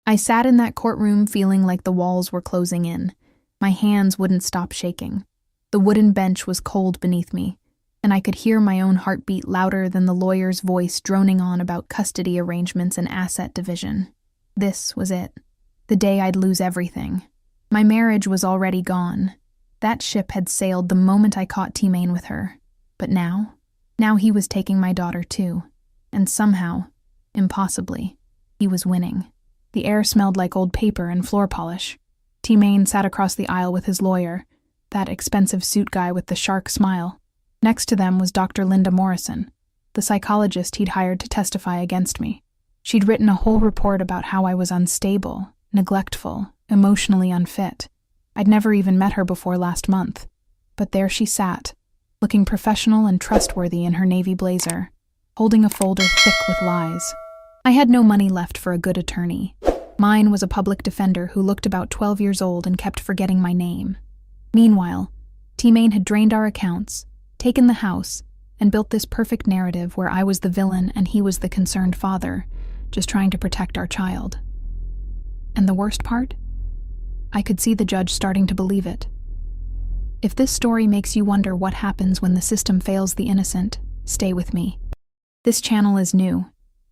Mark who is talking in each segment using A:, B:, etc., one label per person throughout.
A: I sat in that courtroom feeling like the walls were closing in. My hands wouldn't stop shaking. The wooden bench was cold beneath me, and I could hear my own heartbeat louder than the lawyer's voice droning on about custody arrangements and asset division. This was it. The day I'd lose everything. My marriage was already gone. That ship had sailed the moment I caught T-Main with her. But now he was taking my daughter too. And somehow, impossibly, he was winning. The air smelled like old paper and floor polish. T-Main sat across the aisle with his lawyer, that expensive suit guy with the shark smile. Next to them was Dr. Linda Morrison, the psychologist he'd hired to testify against me. She'd written a whole report about how I was unstable, neglectful, emotionally unfit. I'd never even met her before last month. But there she sat, looking professional and trustworthy in her navy blazer, holding a folder thick with lies. I had no money left for a good attorney. Mine was a public defender who looked about 12 years old and kept forgetting my name. Meanwhile, T-Main had drained our accounts, taken the house, and built this perfect narrative where I was the villain and he was the concerned father, just trying to protect our child. And the worst part? I could see the judge starting to believe it. If this story makes you wonder what happens when the system fails the innocent, stay with me. This channel is new,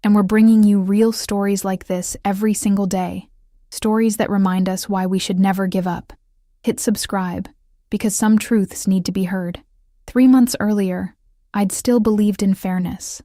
A: and we're bringing you real stories like this every single day. Stories that remind us why we should never give up. Hit subscribe, because some truths need to be heard. 3 months earlier, I'd still believed in fairness.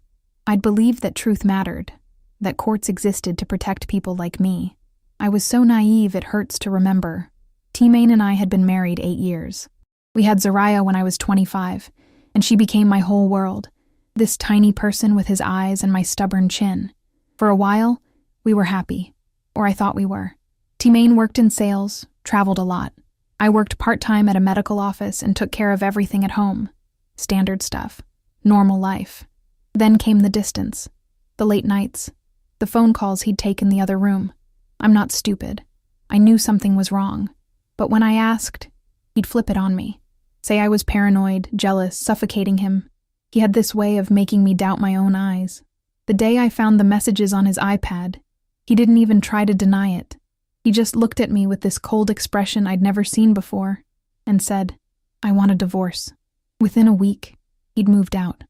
A: I'd believed that truth mattered, that courts existed to protect people like me. I was so naive it hurts to remember. T-Main and I had been married 8 years. We had Zariah when I was 25, and she became my whole world. This tiny person with his eyes and my stubborn chin. For a while, we were happy. Or I thought we were. T-Main worked in sales, traveled a lot. I worked part-time at a medical office and took care of everything at home. Standard stuff. Normal life. Then came the distance. The late nights. The phone calls he'd take in the other room. I'm not stupid. I knew something was wrong. But when I asked, he'd flip it on me. Say I was paranoid, jealous, suffocating him. He had this way of making me doubt my own eyes. The day I found the messages on his iPad, he didn't even try to deny it. He just looked at me with this cold expression I'd never seen before and said, "I want a divorce." Within a week, he'd moved out.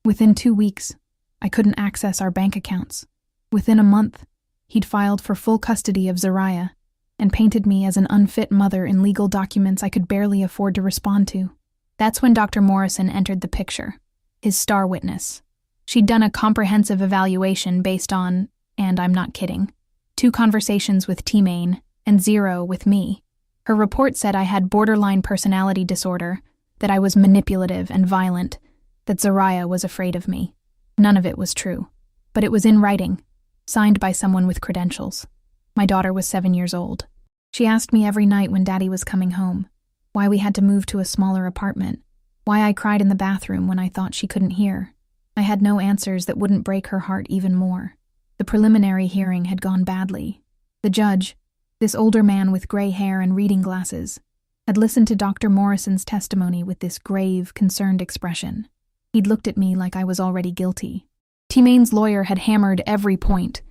A: Within 2 weeks, I couldn't access our bank accounts. Within a month, he'd filed for full custody of Zariah and painted me as an unfit mother in legal documents I could barely afford to respond to. That's when Dr. Morrison entered the picture, his star witness. She'd done a comprehensive evaluation based on, and I'm not kidding, 2 conversations with T-Main and 0 with me. Her report said I had borderline personality disorder, that I was manipulative and violent, that Zariah was afraid of me. None of it was true, but it was in writing, signed by someone with credentials. My daughter was 7 years old. She asked me every night when Daddy was coming home, why we had to move to a smaller apartment, why I cried in the bathroom when I thought she couldn't hear. I had no answers that wouldn't break her heart even more. The preliminary hearing had gone badly. The judge, this older man with gray hair and reading glasses, had listened to Dr. Morrison's testimony with this grave, concerned expression. He'd looked at me like I was already guilty. T-Main's lawyer had hammered every point: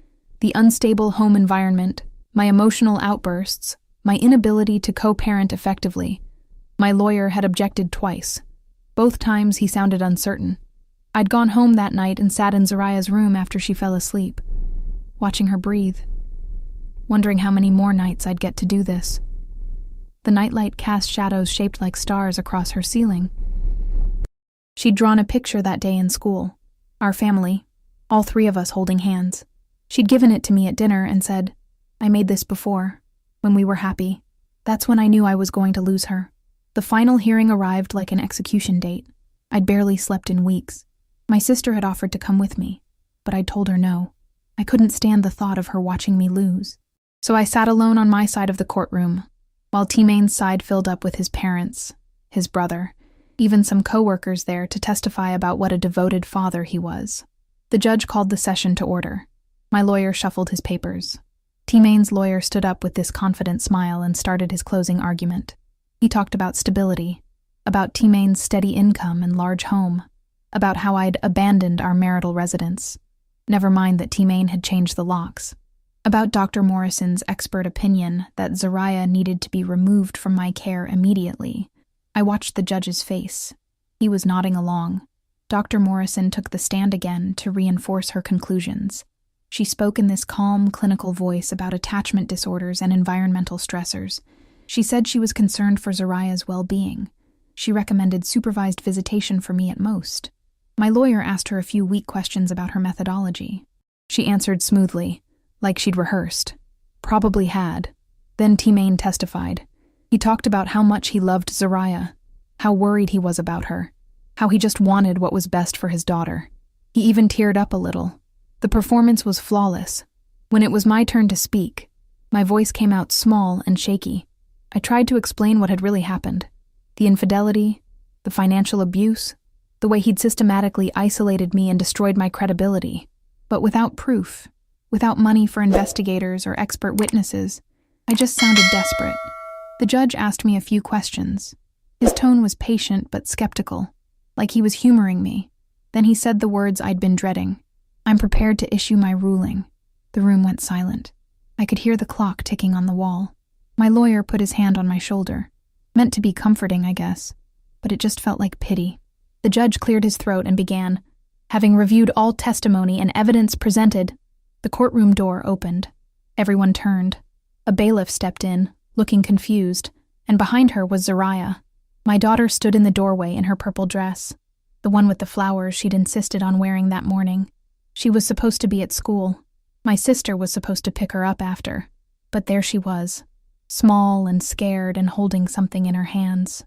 A: the unstable home environment, my emotional outbursts, my inability to co-parent effectively. My lawyer had objected twice. Both times he sounded uncertain. I'd gone home that night and sat in Zariah's room after she fell asleep, watching her breathe, wondering how many more nights I'd get to do this. The nightlight cast shadows shaped like stars across her ceiling. She'd drawn a picture that day in school, our family, all 3 of us holding hands. She'd given it to me at dinner and said, "I made this before, when we were happy." That's when I knew I was going to lose her. The final hearing arrived like an execution date. I'd barely slept in weeks. My sister had offered to come with me, but I'd told her no. I couldn't stand the thought of her watching me lose. So I sat alone on my side of the courtroom, while T-Main's side filled up with his parents, his brother, even some co-workers there to testify about what a devoted father he was. The judge called the session to order. My lawyer shuffled his papers. T-Main's lawyer stood up with this confident smile and started his closing argument. He talked about stability, about T-Main's steady income and large home, about how I'd abandoned our marital residence. Never mind that T-Main had changed the locks. About Dr. Morrison's expert opinion that Zariah needed to be removed from my care immediately. I watched the judge's face. He was nodding along. Dr. Morrison took the stand again to reinforce her conclusions. She spoke in this calm, clinical voice about attachment disorders and environmental stressors. She said she was concerned for Zariah's well-being. She recommended supervised visitation for me at most. My lawyer asked her a few weak questions about her methodology. She answered smoothly, like she'd rehearsed. Probably had. Then T-Main testified. He talked about how much he loved Zariah, how worried he was about her, how he just wanted what was best for his daughter. He even teared up a little. The performance was flawless. When it was my turn to speak, my voice came out small and shaky. I tried to explain what had really happened. The infidelity, the financial abuse, the way he'd systematically isolated me and destroyed my credibility. But without proof, without money for investigators or expert witnesses, I just sounded desperate. The judge asked me a few questions. His tone was patient but skeptical, like he was humoring me. Then he said the words I'd been dreading. "I'm prepared to issue my ruling." The room went silent. I could hear the clock ticking on the wall. My lawyer put his hand on my shoulder. Meant to be comforting, I guess, but it just felt like pity. The judge cleared his throat and began. Having reviewed all testimony and evidence presented, the courtroom door opened. Everyone turned. A bailiff stepped in, looking confused, and behind her was Zariah. My daughter stood in the doorway in her purple dress, the one with the flowers she'd insisted on wearing that morning. She was supposed to be at school. My sister was supposed to pick her up after, but there she was, small and scared and holding something in her hands.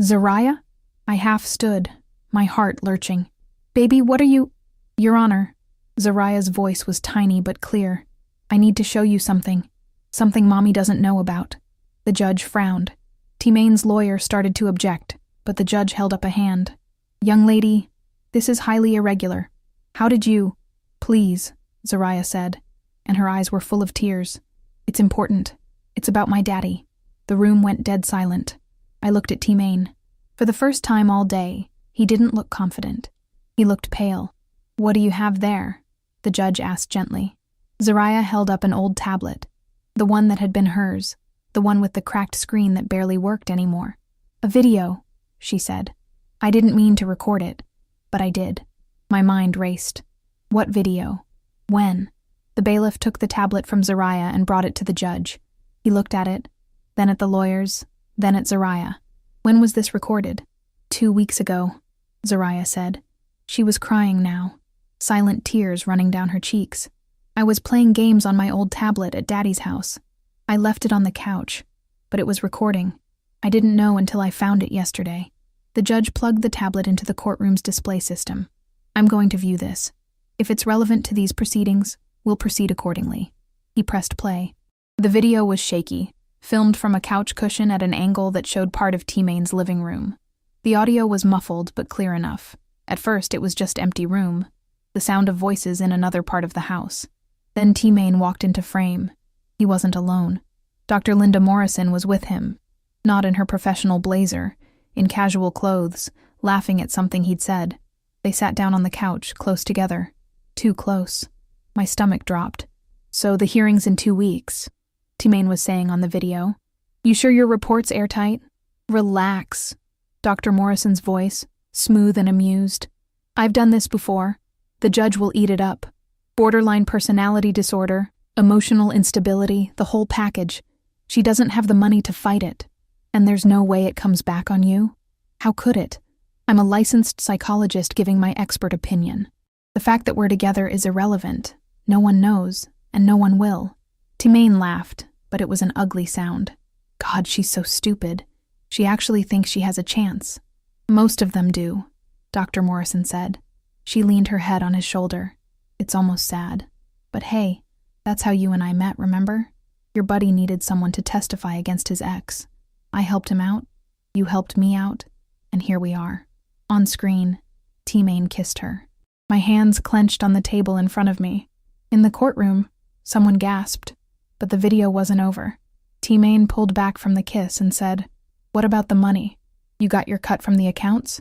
A: "Zariah?" I half stood, my heart lurching. "Baby, what are you—" "Your Honor." Zariah's voice was tiny but clear. "I need to show you something. Something Mommy doesn't know about." The judge frowned. T-Main's lawyer started to object, but the judge held up a hand. "Young lady, this is highly irregular. How did you—" "Please," Zariah said, and her eyes were full of tears. "It's important. It's about my daddy." The room went dead silent. I looked at T-Main. For the first time all day, he didn't look confident. He looked pale. "What do you have there?" the judge asked gently. Zariah held up an old tablet, the one that had been hers, the one with the cracked screen that barely worked anymore. "A video," she said. "I didn't mean to record it, but I did." My mind raced. What video? When? The bailiff took the tablet from Zariah and brought it to the judge. He looked at it, then at the lawyers, then at Zariah. "When was this recorded?" 2 weeks ago, Zariah said. She was crying now, silent tears running down her cheeks. "I was playing games on my old tablet at Daddy's house. I left it on the couch, but it was recording. I didn't know until I found it yesterday." The judge plugged the tablet into the courtroom's display system. "I'm going to view this. If it's relevant to these proceedings, we'll proceed accordingly." He pressed play. The video was shaky, filmed from a couch cushion at an angle that showed part of T-Main's living room. The audio was muffled but clear enough. At first, it was just empty room, the sound of voices in another part of the house. Then T-Main walked into frame. He wasn't alone. Dr. Linda Morrison was with him, not in her professional blazer, in casual clothes, laughing at something he'd said. They sat down on the couch, close together. Too close. My stomach dropped. "So the hearing's in 2 weeks," T-Main was saying on the video. "You sure your report's airtight?" "Relax." Dr. Morrison's voice, smooth and amused. "I've done this before. The judge will eat it up. Borderline personality disorder, emotional instability, the whole package. She doesn't have the money to fight it. And there's no way it comes back on you? How could it? I'm a licensed psychologist giving my expert opinion. The fact that we're together is irrelevant. No one knows, and no one will." T-Main laughed, but it was an ugly sound. "God, she's so stupid. She actually thinks she has a chance." "Most of them do," Dr. Morrison said. She leaned her head on his shoulder. "It's almost sad. But hey, that's how you and I met, remember? Your buddy needed someone to testify against his ex. I helped him out, you helped me out, and here we are." On screen, T-Main kissed her. My hands clenched on the table in front of me. In the courtroom, someone gasped, but the video wasn't over. T-Main pulled back from the kiss and said, "What about the money? You got your cut from the accounts?"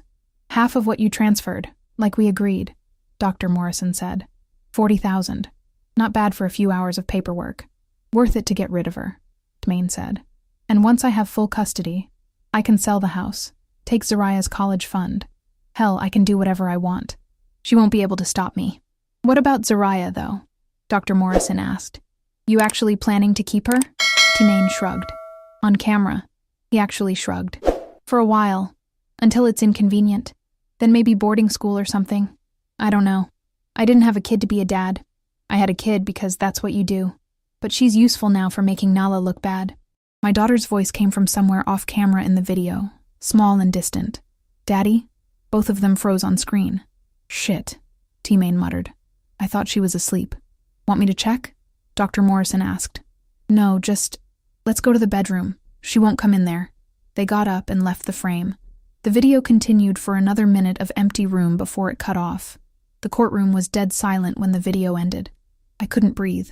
A: "Half of what you transferred, like we agreed," Dr. Morrison said. 40,000. Not bad for a few hours of paperwork. Worth it to get rid of her, Tmain said. And once I have full custody, I can sell the house, take Zariah's college fund. Hell, I can do whatever I want. She won't be able to stop me. What about Zariah, though? Dr. Morrison asked. You actually planning to keep her? Tmain shrugged. On camera, he actually shrugged. For a while, until it's inconvenient. Then maybe boarding school or something. I don't know. I didn't have a kid to be a dad. I had a kid because that's what you do. But she's useful now for making Nala look bad. My daughter's voice came from somewhere off camera in the video, small and distant. Daddy? Both of them froze on screen. Shit, Tmain muttered. I thought she was asleep. Want me to check? Dr. Morrison asked. No, just, let's go to the bedroom. She won't come in there. They got up and left the frame. The video continued for another minute of empty room before it cut off. The courtroom was dead silent when the video ended. I couldn't breathe.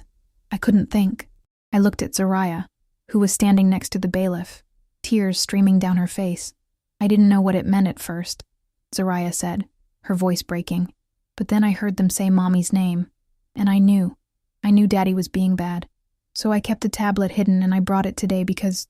A: I couldn't think. I looked at Zariah, who was standing next to the bailiff, tears streaming down her face. I didn't know what it meant at first, Zariah said, her voice breaking. But then I heard them say Mommy's name, and I knew Daddy was being bad. So I kept the tablet hidden and I brought it today because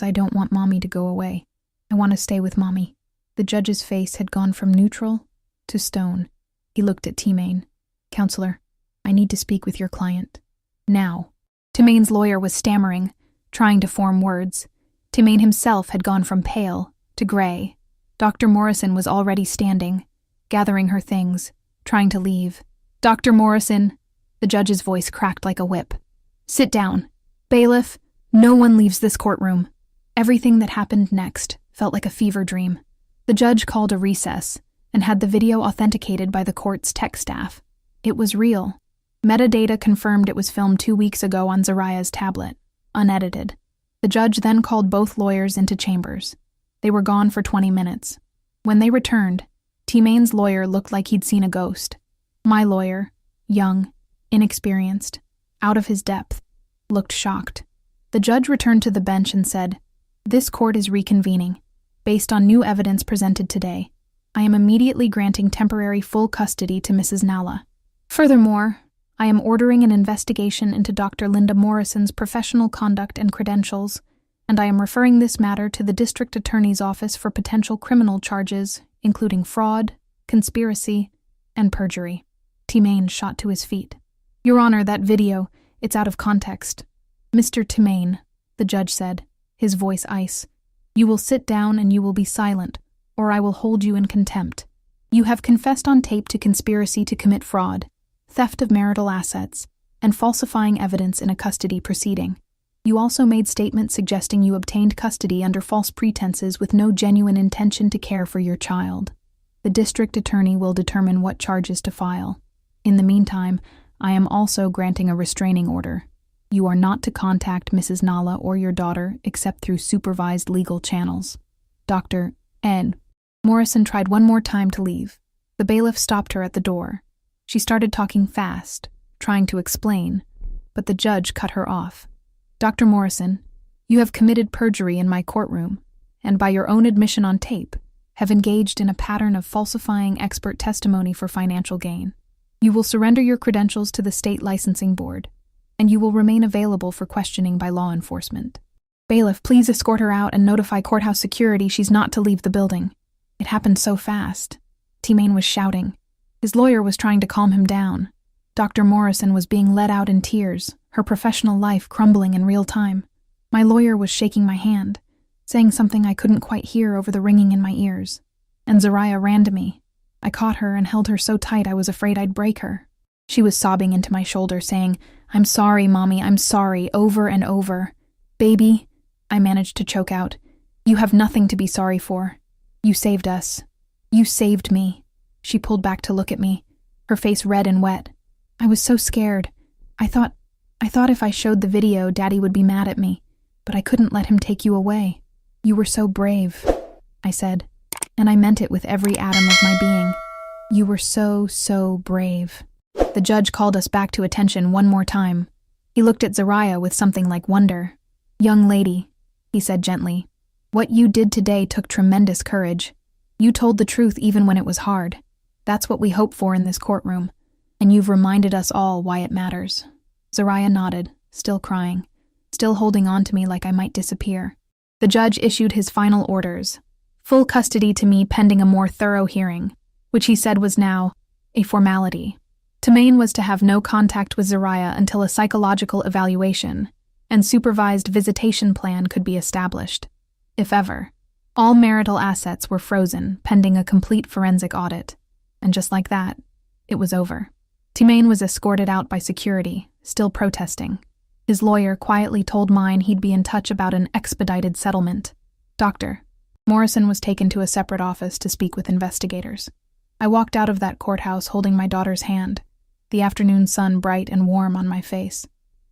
A: I don't want Mommy to go away. I want to stay with Mommy. The judge's face had gone from neutral to stone. He looked at Tmain. Counselor, I need to speak with your client. Now. Tmain's lawyer was stammering, trying to form words. Tmain himself had gone from pale to gray. Dr. Morrison was already standing, gathering her things, trying to leave. Dr. Morrison, the judge's voice cracked like a whip. Sit down. Bailiff, no one leaves this courtroom. Everything that happened next felt like a fever dream. The judge called a recess and had the video authenticated by the court's tech staff. It was real. Metadata confirmed it was filmed 2 weeks ago on Zariah's tablet, unedited. The judge then called both lawyers into chambers. They were gone for 20 minutes. When they returned, Tmain's lawyer looked like he'd seen a ghost. My lawyer, young, inexperienced, out of his depth, looked shocked. The judge returned to the bench and said, This court is reconvening. Based on new evidence presented today, I am immediately granting temporary full custody to Mrs. Nala. Furthermore, I am ordering an investigation into Dr. Linda Morrison's professional conduct and credentials, and I am referring this matter to the District Attorney's Office for potential criminal charges, including fraud, conspiracy, and perjury. Tmain shot to his feet. Your Honor, that video, it's out of context. Mr. Tmain, the judge said, his voice ice. You will sit down and you will be silent, or I will hold you in contempt. You have confessed on tape to conspiracy to commit fraud, theft of marital assets, and falsifying evidence in a custody proceeding. You also made statements suggesting you obtained custody under false pretenses with no genuine intention to care for your child. The district attorney will determine what charges to file. In the meantime, I am also granting a restraining order. You are not to contact Mrs. Nala or your daughter except through supervised legal channels. Dr. N. Morrison tried one more time to leave. The bailiff stopped her at the door. She started talking fast, trying to explain, but the judge cut her off. Dr. Morrison, you have committed perjury in my courtroom, and by your own admission on tape, have engaged in a pattern of falsifying expert testimony for financial gain. You will surrender your credentials to the State Licensing Board, and you will remain available for questioning by law enforcement. Bailiff, please escort her out and notify courthouse security she's not to leave the building. It happened so fast. Tmain was shouting. His lawyer was trying to calm him down. Dr. Morrison was being led out in tears, her professional life crumbling in real time. My lawyer was shaking my hand, saying something I couldn't quite hear over the ringing in my ears. And Zariah ran to me. I caught her and held her so tight I was afraid I'd break her. She was sobbing into my shoulder, saying, I'm sorry, Mommy, I'm sorry, over and over. Baby, I managed to choke out, you have nothing to be sorry for. You saved us. You saved me. She pulled back to look at me, her face red and wet. I was so scared. I thought if I showed the video, Daddy would be mad at me, but I couldn't let him take you away. You were so brave, I said, and I meant it with every atom of my being. You were so brave. The judge called us back to attention one more time. He looked at Zariah with something like wonder. Young lady, he said gently, what you did today took tremendous courage. You told the truth even when it was hard. That's what we hope for in this courtroom. and you've reminded us all why it matters." Zariah nodded, still crying, still holding on to me like I might disappear. The judge issued his final orders: full custody to me pending a more thorough hearing, which he said was now a formality. Timaine was to have no contact with Zariah until a psychological evaluation and supervised visitation plan could be established, if ever. All marital assets were frozen pending a complete forensic audit, and just like that, it was over. Timaine was escorted out by security, still protesting. His lawyer quietly told mine he'd be in touch about an expedited settlement. Dr. Morrison was taken to a separate office to speak with investigators. I walked out of that courthouse holding my daughter's hand, the afternoon sun bright and warm on my face.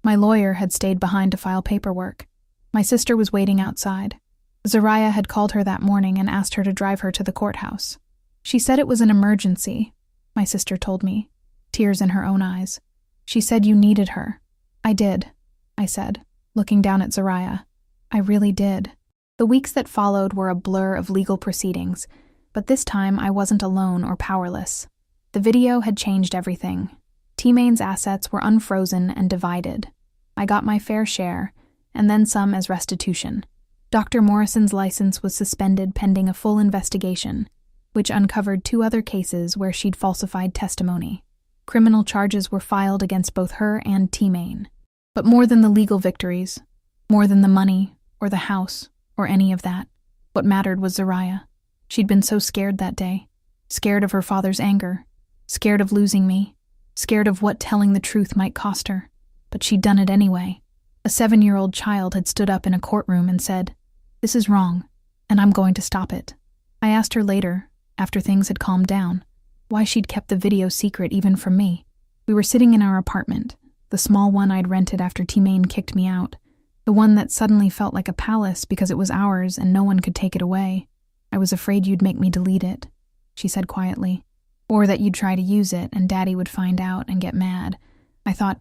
A: My lawyer had stayed behind to file paperwork. My sister was waiting outside. Zariah had called her that morning and asked her to drive her to the courthouse. She said it was an emergency, my sister told me, tears in her own eyes. She said you needed her. I did, I said, looking down at Zariah. I really did. The weeks that followed were a blur of legal proceedings, but this time I wasn't alone or powerless. The video had changed everything. Timaine's assets were unfrozen and divided. I got my fair share, and then some as restitution. Dr. Morrison's license was suspended pending a full investigation, which uncovered 2 other cases where she'd falsified testimony. Criminal charges were filed against both her and Timaine. But more than the legal victories, more than the money, or the house, or any of that, what mattered was Zariah. She'd been so scared that day, scared of her father's anger, scared of losing me, scared of what telling the truth might cost her. But she'd done it anyway. A 7-year-old child had stood up in a courtroom and said, "This is wrong, and I'm going to stop it." I asked her later, after things had calmed down, why she'd kept the video secret even from me. We were sitting in our apartment, the small one I'd rented after Timaine kicked me out, the one that suddenly felt like a palace because it was ours and no one could take it away. "I was afraid you'd make me delete it," she said quietly, "or that you'd try to use it and Daddy would find out and get mad. I thought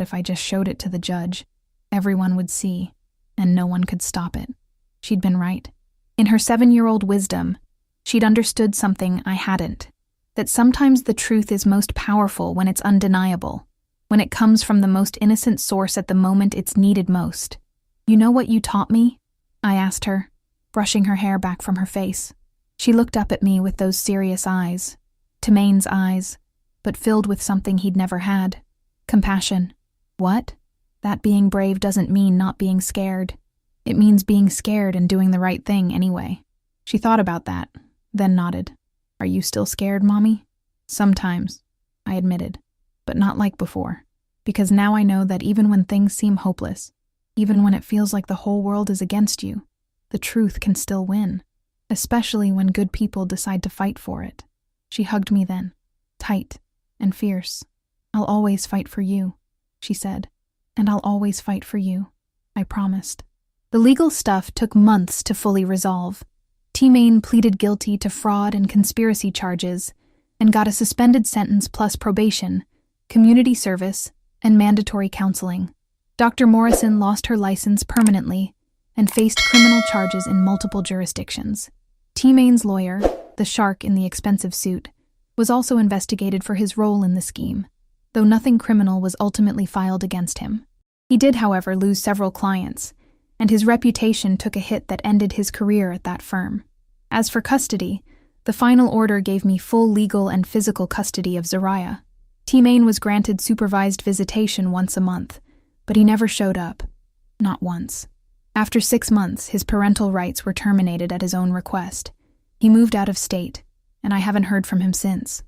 A: if I just showed it to the judge, everyone would see, and no one could stop it." She'd been right. In her 7-year-old wisdom, she'd understood something I hadn't, that sometimes the truth is most powerful when it's undeniable, when it comes from the most innocent source at the moment it's needed most. "You know what you taught me?" I asked her, brushing her hair back from her face. She looked up at me with those serious eyes, Timaine's eyes, but filled with something he'd never had. Compassion. "What?" "That being brave doesn't mean not being scared. It means being scared and doing the right thing anyway." She thought about that, then nodded. "Are you still scared, Mommy?" "Sometimes," I admitted, "but not like before. Because now I know that even when things seem hopeless, even when it feels like the whole world is against you, the truth can still win, especially when good people decide to fight for it." She hugged me then, tight and fierce. "I'll always fight for you," she said, "and I'll always fight for you," I promised. The legal stuff took months to fully resolve. Timaine pleaded guilty to fraud and conspiracy charges and got a suspended sentence plus probation, community service, and mandatory counseling. Dr. Morrison lost her license permanently and faced criminal charges in multiple jurisdictions. Timaine's lawyer, the shark in the expensive suit, was also investigated for his role in the scheme, though nothing criminal was ultimately filed against him. He did, however, lose several clients, and his reputation took a hit that ended his career at that firm. As for custody, the final order gave me full legal and physical custody of Zariah. Timaine was granted supervised visitation once a month, but he never showed up. Not once. After 6 months, his parental rights were terminated at his own request. He moved out of state, and I haven't heard from him since.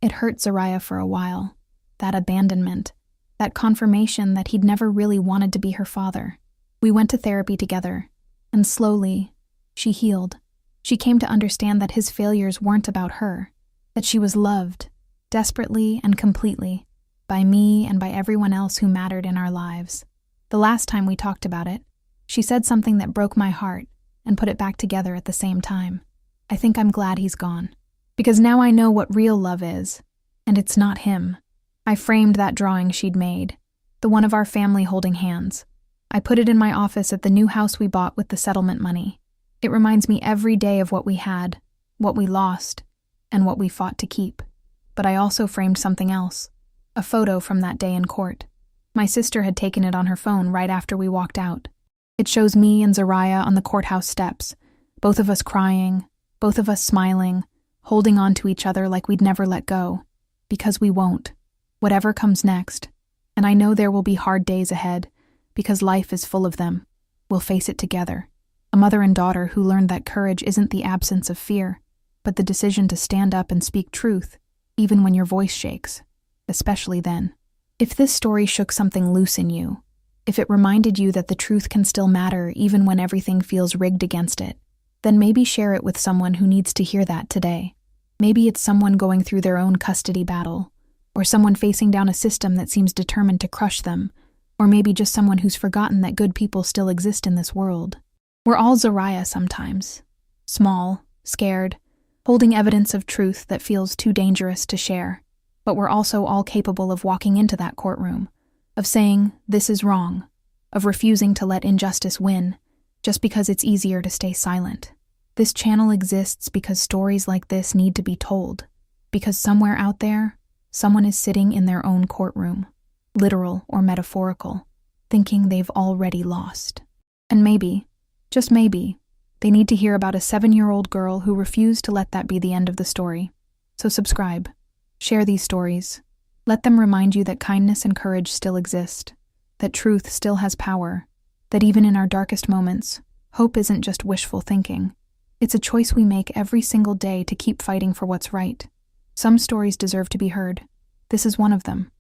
A: It hurt Zariah for a while. That abandonment. That confirmation that he'd never really wanted to be her father. We went to therapy together, and slowly, she healed. She came to understand that his failures weren't about her, that she was loved, desperately and completely, by me and by everyone else who mattered in our lives. The last time we talked about it, she said something that broke my heart and put it back together at the same time. I think I'm glad he's gone, because now I know what real love is, and it's not him. I framed that drawing she'd made, the one of our family holding hands. I put it in my office at the new house we bought with the settlement money. It reminds me every day of what we had, what we lost, and what we fought to keep. but I also framed something else. A photo from that day in court. My sister had taken it on her phone right after we walked out. It shows me and Zariah on the courthouse steps, both of us crying, both of us smiling, holding on to each other like we'd never let go. Because we won't. Whatever comes next. And I know there will be hard days ahead, because life is full of them. We'll face it together. A mother and daughter who learned that courage isn't the absence of fear, but the decision to stand up and speak truth, even when your voice shakes. Especially then. If this story shook something loose in you, if it reminded you that the truth can still matter even when everything feels rigged against it, then maybe share it with someone who needs to hear that today. Maybe it's someone going through their own custody battle, or someone facing down a system that seems determined to crush them, or maybe just someone who's forgotten that good people still exist in this world. We're all Zariah sometimes. Small, scared, holding evidence of truth that feels too dangerous to share. But we're also all capable of walking into that courtroom, of saying, this is wrong, of refusing to let injustice win, just because it's easier to stay silent. This channel exists because stories like this need to be told, because somewhere out there, someone is sitting in their own courtroom, literal or metaphorical, thinking they've already lost. And maybe, just maybe, they need to hear about a 7-year-old girl who refused to let that be the end of the story. So subscribe. Share these stories. Let them remind you that kindness and courage still exist, that truth still has power, that even in our darkest moments, hope isn't just wishful thinking. It's a choice we make every single day to keep fighting for what's right. Some stories deserve to be heard. This is one of them.